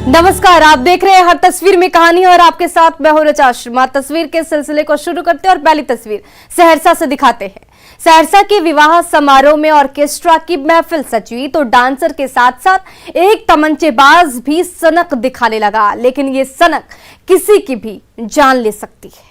नमस्कार, आप देख रहे हैं हर तस्वीर में कहानी और आपके साथ मैं हूं रचा शर्मा। तस्वीर के सिलसिले को शुरू करते हैं और पहली तस्वीर सहरसा से दिखाते हैं। सहरसा के विवाह समारोह में ऑर्केस्ट्रा की महफिल सजी तो डांसर के साथ साथ एक तमंचेबाज भी सनक दिखाने लगा, लेकिन ये सनक किसी की भी जान ले सकती है।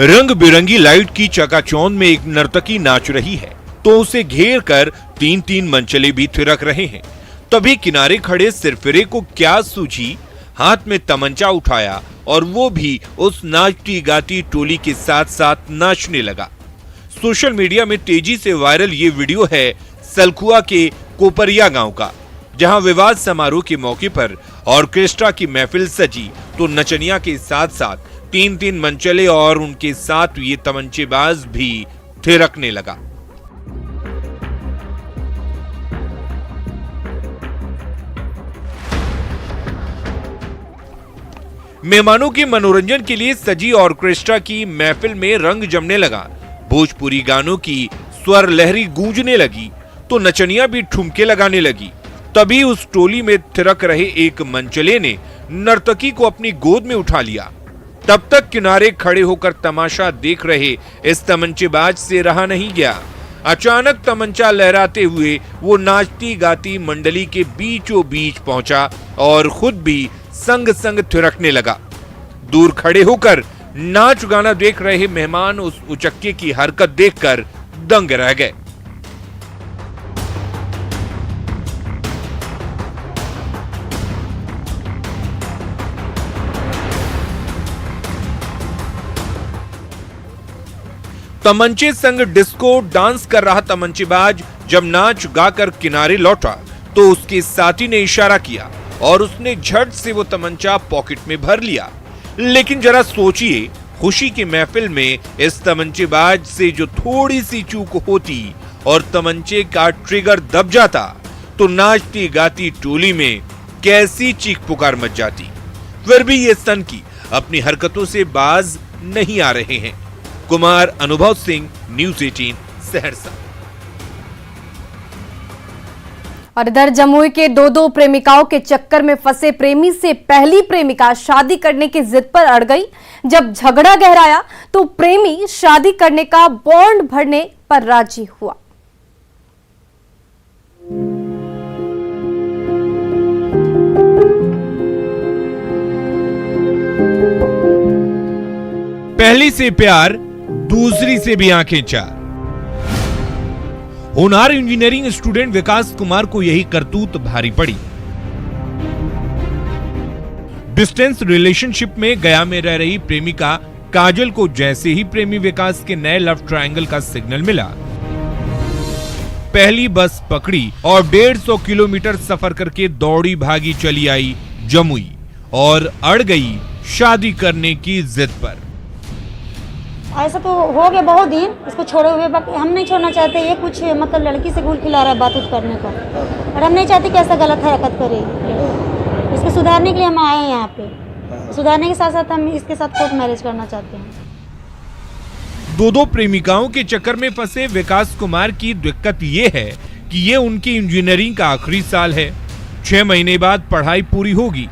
रंग बिरंगी लाइट की चकाचौंध में एक नर्तकी नाच रही है तो उसे घेर कर तीन तीन मंचले भी थिरक रहे हैं। तभी किनारे खड़े सिरफिरे को क्या सूझी, हाथ में तमंचा उठाया और वो भी उस नाचती गाती टोली के साथ साथ नाचने लगा। सोशल मीडिया में तेजी से वायरल ये वीडियो है सलखुआ के कोपरिया गांव का, जहां विवाह समारोह के मौके पर ऑर्केस्ट्रा की महफिल सजी तो नचनिया के साथ साथ तीन तीन मंचले और उनके साथ ये तमंचेबाज भी थिरकने लगा। मेहमानों के मनोरंजन के लिए सजी ऑर्केस्ट्रा की महफिल में रंग जमने लगा। भोजपुरी गानों की स्वर लहरी गूंजने लगी तो नचनिया भी ठुमके लगाने लगी। तभी उस टोली में थिरक रहे एक मंचले ने नर्तकी को अपनी गोद में उठा लिया। तब तक किनारे खड़े होकर तमाशा देख रहे इस तमंचेबाज से रहा नहीं गया। अचानक तमंचा लहराते हुए वो नाचती गाती मंडली के बीचों बीच पहुंचा और खुद भी संग संग थिरकने लगा। दूर खड़े होकर नाच गाना देख रहे मेहमान उस उचक्के की हरकत देखकर दंग रह गए। तमंचे संग डिस्को डांस कर रहा तमंचेबाज जब नाच गाकर किनारे लौटा तो उसके साथी ने इशारा किया और उसने झट से वो तमंचा पॉकेट में भर लिया। लेकिन जरा सोचिए, खुशी की महफिल में इस तमंचेबाज से जो थोड़ी सी चूक होती और तमंचे का ट्रिगर दब जाता तो नाचती गाती टोली में कैसी चीख पुकार मच जाती। फिर भी ये सनकी अपनी हरकतों से बाज नहीं आ रहे हैं। कुमार अनुभव सिंह, न्यूज़ 18 सहरसा। और इधर जमुई के दो प्रेमिकाओं के चक्कर में फंसे प्रेमी से पहली प्रेमिका शादी करने की जिद पर अड़ गई। जब झगड़ा गहराया तो प्रेमी शादी करने का बॉन्ड भरने पर राजी हुआ। पहली से प्यार, दूसरी से भी आंखें चार। होनहार इंजीनियरिंग स्टूडेंट विकास कुमार को यही करतूत भारी पड़ी। डिस्टेंस रिलेशनशिप में गया में रह रही प्रेमिका काजल को जैसे ही प्रेमी विकास के नए लव ट्रायंगल का सिग्नल मिला, पहली बस पकड़ी और 150 किलोमीटर सफर करके दौड़ी भागी चली आई जमुई और अड़ गई शादी करने की जिद पर। ऐसा तो हो गया बहुत दिन इसको छोड़े हुए, बाकी हम नहीं छोड़ना चाहते। ये कुछ मतलब लड़की से घुल खिला रहा है बात करने का, और हम नहीं चाहते कि ऐसा गलत हरकत करे। इसको सुधारने के लिए हम आए हैं यहाँ पे। सुधारने के साथ साथ हम इसके साथ कोर्ट मैरिज करना चाहते हैं। दो प्रेमिकाओं के चक्कर में फंसे विकास कुमार की दिक्कत ये है कि ये उनकी इंजीनियरिंग का आखिरी साल है। 6 महीने बाद पढ़ाई पूरी होगी,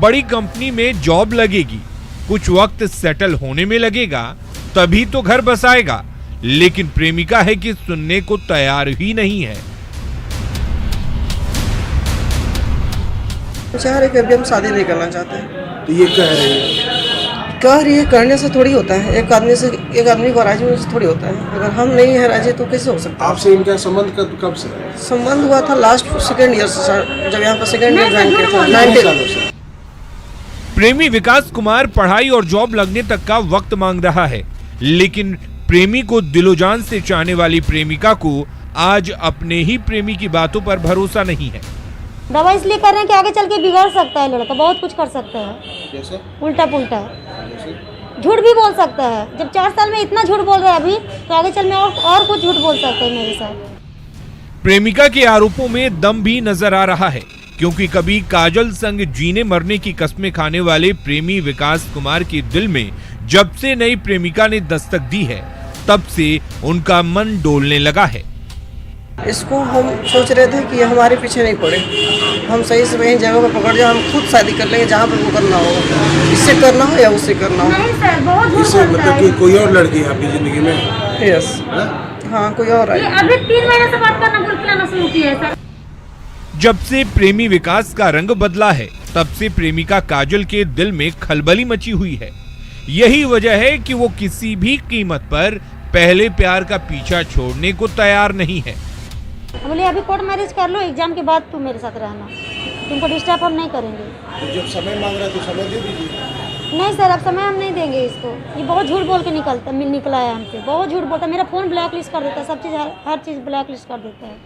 बड़ी कंपनी में जॉब लगेगी, कुछ वक्त सेटल होने में लगेगा, तभी तो घर बसाएगा। लेकिन प्रेमिका है कि सुनने को तैयार ही नहीं है। चाह रहे कि अभी हम शादी नहीं करना चाहते हैं। तो ये कह रही है करने से थोड़ी होता है। एक आदमी को राजी होने से थोड़ी होता है। अगर हम नहीं है राजी तो कैसे हो सकता है? आपसे इनका संबंध कब से? संबंध हुआ था लास्ट सेकेंड ईयर से, जब यहाँ पर सेकेंड ईयर ज्वाइन किया था 19 प्रेमी विकास कुमार पढ़ाई और जॉब लगने तक का वक्त मांग रहा है, लेकिन प्रेमी को दिलोजान से चाहने वाली प्रेमिका को आज अपने ही प्रेमी की बातों पर भरोसा नहीं है। दवा इसलिए कर रहे हैं कि आगे चल के बिगड़ सकता है लड़का, बहुत कुछ कर सकता है। जैसे? उल्टा पुल्टा झूठ भी बोल सकता है। जब 4 साल में इतना झूठ बोल रहा है अभी, तो आगे चल में और कुछ झूठ बोल सकता है मेरे साथ। प्रेमिका के आरोपों में दम भी नजर आ रहा है, क्योंकि कभी काजल संग जीने मरने की कस्में खाने वाले प्रेमी विकास कुमार के दिल में जब से नई प्रेमिका ने दस्तक दी है तब से उनका मन डोलने लगा है। इसको हम सोच रहे थे कि हमारे पीछे नहीं पड़े, हम सही से वही जगह पर पकड़ जाए, हम खुद शादी कर लेंगे जहाँ पर वो करना होगा, इससे करना हो या उससे करना हो। नहीं सर, बहुत झूठ इससे बोलता मतलब है। कि कोई और लड़की है आपकी जिंदगी में? यस, हाँ कोई और ये आई। अभी 3 महीने से बात करना गुल खिलाना शुरू किया है सर। जब से प्रेमी विकास का रंग बदला है तब से प्रेमिका काजल के दिल में खलबली मची हुई है। यही वजह है कि वो किसी भी कीमत पर पहले प्यार का पीछा छोड़ने को तैयार नहीं है। बोले अभी कोर्ट मैरिज कर लो, एग्जाम के बाद तुम मेरे साथ रहना, तुमको डिस्टर्ब हम नहीं करेंगे। तो जब समय मांग रहा है तो समय दे दीजिए। नहीं सर, अब समय हम नहीं देंगे इसको, ये बहुत झूठ बोल के निकला है हमसे, बहुत झूठ बोलता है, मेरा फोन ब्लैक लिस्ट कर देता है, सब चीज़ हर चीज़ ब्लैक लिस्ट कर देता है।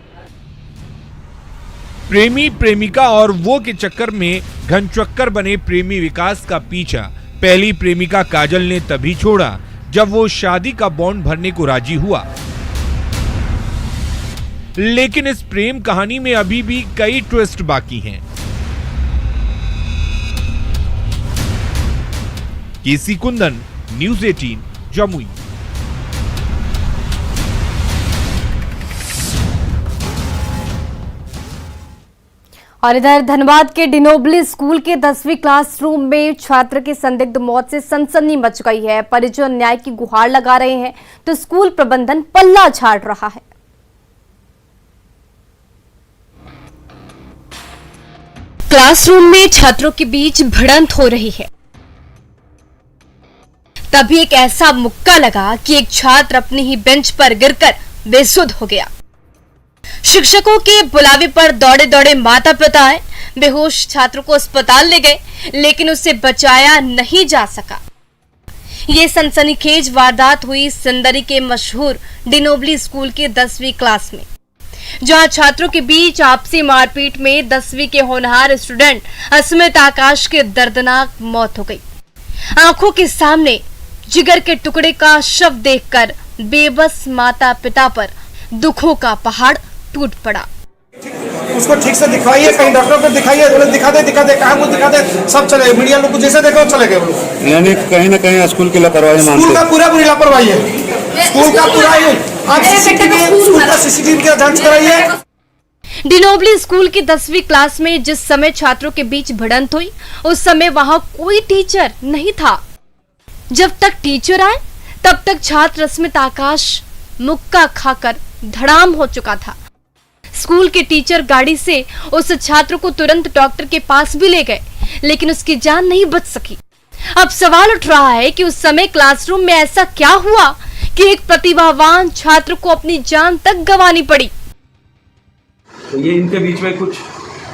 प्रेमी प्रेमिका और वो के चक्कर में घनचक्कर बने प्रेमी विकास का पीछा पहली प्रेमिका काजल ने तभी छोड़ा जब वो शादी का बॉन्ड भरने को राजी हुआ। लेकिन इस प्रेम कहानी में अभी भी कई ट्विस्ट बाकी हैं। केसी कुंदन, न्यूज़ 18, जमुई। और इधर धनबाद के डिनोबली स्कूल के 10वीं क्लासरूम में छात्र की संदिग्ध मौत से सनसनी मच गई है। परिजन न्याय की गुहार लगा रहे हैं तो स्कूल प्रबंधन पल्ला झाड़ रहा है। क्लासरूम में छात्रों के बीच भिड़ंत हो रही है। तभी एक ऐसा मुक्का लगा कि एक छात्र अपनी ही बेंच पर गिरकर बेसुध हो गया। शिक्षकों के बुलावे पर दौड़े दौड़े माता पिता आए, बेहोश छात्र को अस्पताल ले गए, लेकिन उसे बचाया नहीं जा सका। ये सनसनीखेज वारदात हुई सिंदरी के मशहूर डिनोबली स्कूल के 10वीं क्लास में, जहां छात्रों के बीच आपसी मारपीट में 10वीं के होनहार स्टूडेंट अस्मित आकाश की दर्दनाक मौत हो गई। आंखों के सामने जिगर के टुकड़े का शव देखकर बेबस माता पिता पर दुखों का पहाड़ टूट पड़ा। उसको ठीक से दिखवाइए, कहीं डॉक्टर को दिखाइए, दिखा दे कहाँ को दिखा दे, सब चले, मीडिया लोग को जैसे देखो चले गए। यानी कहीं ना कहीं स्कूल की लापरवाही मानते हैं। स्कूल का पूरा पूरी लापरवाही है, स्कूल का पूरा ही। आप सीसीटीवी का जांच कराइए। डिनोबली स्कूल की 10वीं क्लास में जिस समय छात्रों के बीच भिड़ंत हुई, उस समय वहां कोई टीचर नहीं था। जब तक टीचर आए तब तक छात्र अस्मित आकाश मुक्का खाकर धड़ाम हो चुका था। स्कूल के टीचर गाड़ी से उस छात्र को तुरंत डॉक्टर के पास भी ले गए, लेकिन उसकी जान नहीं बच सकी। अब सवाल उठ रहा है कि उस समय क्लासरूम में ऐसा क्या हुआ कि एक प्रतिभावान छात्र को अपनी जान तक गंवानी पड़ी। तो ये इनके बीच में कुछ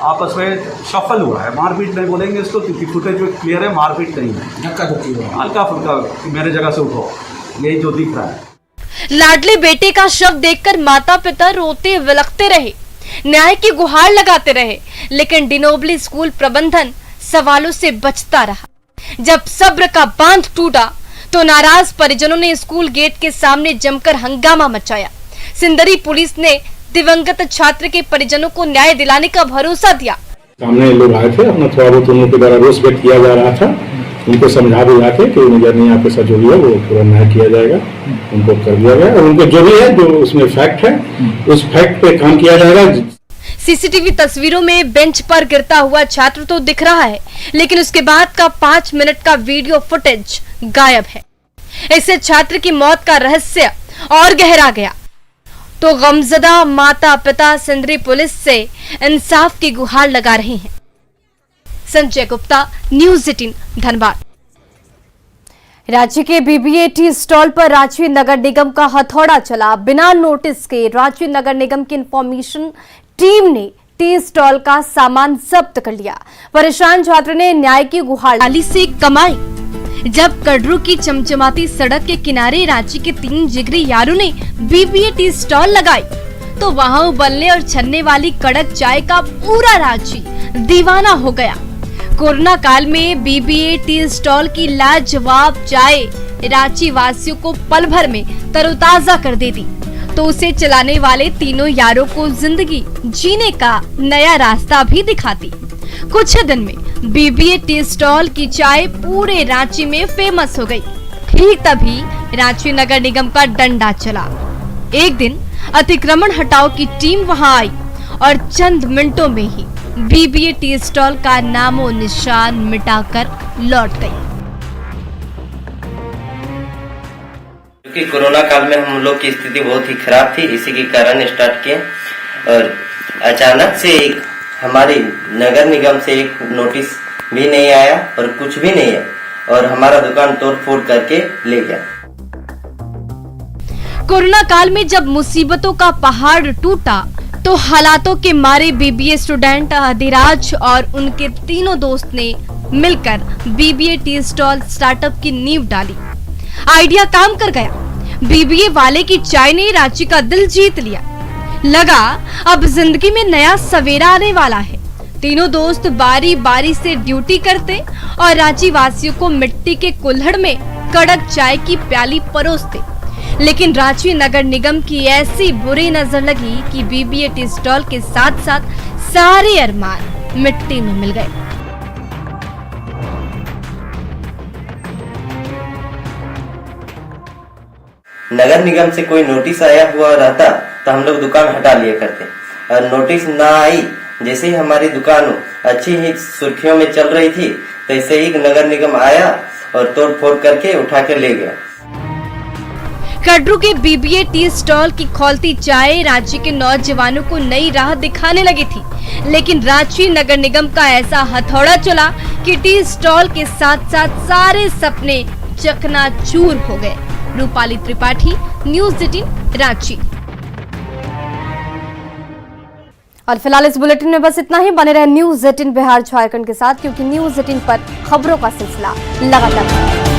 आपस में शफल हुआ है, मारपीट नहीं बोलेंगे इसको क्योंकि फुटेज में क्लियर है, मारपीट नहीं है, हल्का फुल्का मेरे जगह से उठो, यही जो दिख रहा है। लाडले बेटे का शव देखकर माता पिता रोते विलखते रहे, न्याय की गुहार लगाते रहे, लेकिन डिनोबली स्कूल प्रबंधन सवालों से बचता रहा। जब सब्र का बांध टूटा तो नाराज परिजनों ने स्कूल गेट के सामने जमकर हंगामा मचाया। सिंदरी पुलिस ने दिवंगत छात्र के परिजनों को न्याय दिलाने का भरोसा दिया। सामने लोग आए थे, अपना थोड़ा बहुत उनके द्वारा रोष व्यक्त किया जा रहा था, उनको समझा बुझा के कि नजर नहीं आपके साथ जो भी है वो पूरा न्याय किया जाएगा, उनको कर दिया गया और उनको जो भी है जो उसमें फैक्ट है उस फैक्ट पे काम किया जाएगा। सीसीटीवी तस्वीरों में बेंच पर गिरता हुआ छात्र तो दिख रहा है, लेकिन उसके बाद का 5 मिनट का वीडियो फुटेज गायब है। इससे छात्र की मौत का रहस्य और गहरा गया तो गमजदा माता पिता सिंदरी पुलिस से इंसाफ की गुहार लगा रहे हैं। संजय गुप्ता, न्यूज़ 18, धनबाद। राज्य के बीबीए टी स्टॉल पर रांची नगर निगम का हथौड़ा चला। बिना नोटिस के रांची नगर निगम की इंफॉर्मेशन टीम ने टी स्टॉल का सामान जब्त कर लिया। परेशान छात्र ने न्याय की गुहार डाली से कमाई। जब कड़रू की चमचमाती सड़क के किनारे रांची के 3 जिगरी यारों ने बीबीए टी स्टॉल लगाई तो वहां उबलने और छन्ने वाली कड़क चाय का पूरा रांची दीवाना हो गया। कोरोना काल में बीबीए टी स्टॉल की लाजवाब चाय रांची वासियों को पल भर में तरोताजा कर देती तो उसे चलाने वाले तीनों यारों को जिंदगी जीने का नया रास्ता भी दिखाती। कुछ दिन में बीबीए टी स्टॉल की चाय पूरे रांची में फेमस हो गई। ठीक तभी रांची नगर निगम का डंडा चला। एक दिन अतिक्रमण हटाओ की टीम वहां आई और चंद मिनटों में ही बीबीए टी स्टॉल का नामो निशान मिटाकर लौट गई। क्योंकि कोरोना काल में हम लोग की स्थिति बहुत ही खराब थी, इसी के कारण स्टार्ट किए और अचानक से हमारी नगर निगम से एक नोटिस भी नहीं आया और कुछ भी नहीं है और हमारा दुकान तोड़ फोड़ करके ले गया। कोरोना काल में जब मुसीबतों का पहाड़ टूटा तो हालातों के मारे बीबीए स्टूडेंट अधिराज और उनके तीनों दोस्त ने मिलकर बीबीए टी स्टॉल स्टार्टअप की नींव डाली। आइडिया काम कर गया। बीबीए वाले की चाय ने रांची का दिल जीत लिया। लगा अब जिंदगी में नया सवेरा आने वाला है। तीनों दोस्त बारी बारी से ड्यूटी करते और रांची वासियों को मिट्टी के कुल्हड़ में कड़क चाय की प्याली परोसते। लेकिन रांची नगर निगम की ऐसी बुरी नजर लगी कि बीबीए टी स्टॉल के साथ साथ सारे अरमान मिट्टी में मिल गए। नगर निगम से कोई नोटिस आया हुआ रहता तो हम लोग दुकान हटा लिया करते और नोटिस ना आई, जैसे ही हमारी दुकान अच्छी ही सुर्खियों में चल रही थी तैसे ही नगर निगम आया और तोड़ फोड़ करके उठा कर ले गया। कटरू के बीबीए टी स्टॉल की खौलती चाय रांची के नौजवानों को नई राह दिखाने लगी थी, लेकिन रांची नगर निगम का ऐसा हथौड़ा चला कि टी स्टॉल के साथ साथ सारे सपने चकनाचूर हो गए। रूपाली त्रिपाठी, न्यूज़ 18 रांची। और फिलहाल इस बुलेटिन में बस इतना ही। बने रहे न्यूज़ 18 बिहार झारखंड के साथ, क्योंकि न्यूज़ 18 पर खबरों का सिलसिला लगातार